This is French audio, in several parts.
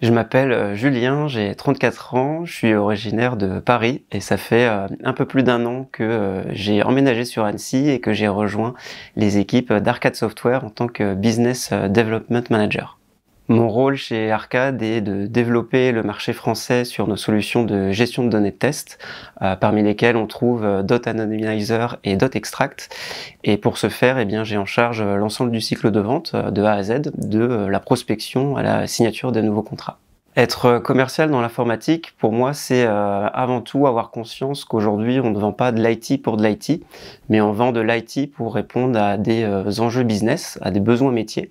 Je m'appelle Julien, j'ai 34 ans, je suis originaire de Paris et ça fait un peu plus d'un an que j'ai emménagé sur Annecy et que j'ai rejoint les équipes d'Arcade Software en tant que Business Development Manager. Mon rôle chez Arcade est de développer le marché français sur nos solutions de gestion de données de test, parmi lesquelles on trouve Dot Anonymizer et Dot Extract. Et pour ce faire, eh bien, j'ai en charge l'ensemble du cycle de vente de A à Z, de la prospection à la signature des nouveaux contrats. Être commercial dans l'informatique, pour moi, c'est avant tout avoir conscience qu'aujourd'hui, on ne vend pas de l'IT pour de l'IT, mais on vend de l'IT pour répondre à des enjeux business, à des besoins métiers.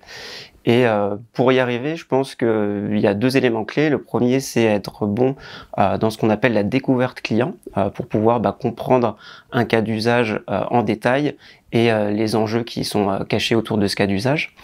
Et pour y arriver, je pense qu'il y a deux éléments clés. Le premier, c'est être bon dans ce qu'on appelle la découverte client, pour pouvoir comprendre un cas d'usage en détail et les enjeux qui sont cachés autour de ce cas d'usage.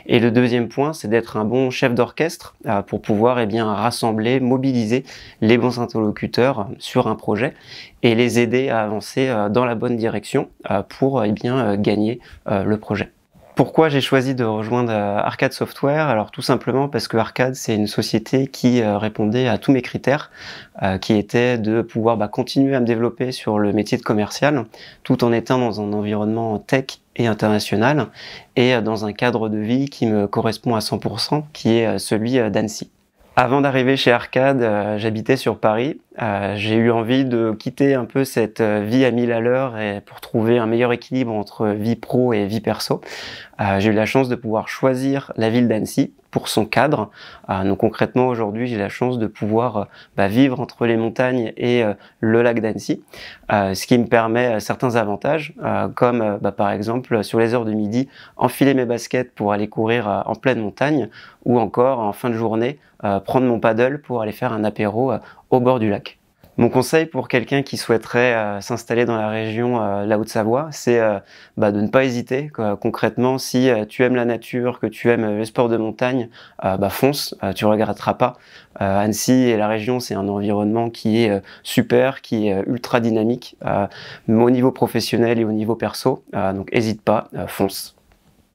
Et le deuxième point, c'est d'être un bon chef d'orchestre pour pouvoir rassembler, mobiliser les bons interlocuteurs sur un projet et les aider à avancer dans la bonne direction pour gagner le projet. Pourquoi j'ai choisi de rejoindre Arcade Software? Alors tout simplement parce que Arcade, c'est une société qui répondait à tous mes critères, qui étaient de pouvoir continuer à me développer sur le métier de commercial, tout en étant dans un environnement tech et international, et dans un cadre de vie qui me correspond à 100%, qui est celui d'Annecy. Avant d'arriver chez Arcade, j'habitais sur Paris. J'ai eu envie de quitter un peu cette vie à 1000 à l'heure et pour trouver un meilleur équilibre entre vie pro et vie perso. J'ai eu la chance de pouvoir choisir la ville d'Annecy pour son cadre. Donc concrètement, aujourd'hui, j'ai la chance de pouvoir vivre entre les montagnes et le lac d'Annecy, ce qui me permet certains avantages, comme par exemple sur les heures de midi, enfiler mes baskets pour aller courir en pleine montagne, ou encore en fin de journée, prendre mon paddle pour aller faire un apéro au bord du lac. Mon conseil pour quelqu'un qui souhaiterait s'installer dans la région la Haute-Savoie, c'est de ne pas hésiter. Concrètement, si tu aimes la nature, que tu aimes le sport de montagne, fonce, tu regretteras pas. Annecy et la région, c'est un environnement qui est super, qui est ultra dynamique, au niveau professionnel et au niveau perso. Donc n'hésite pas, fonce.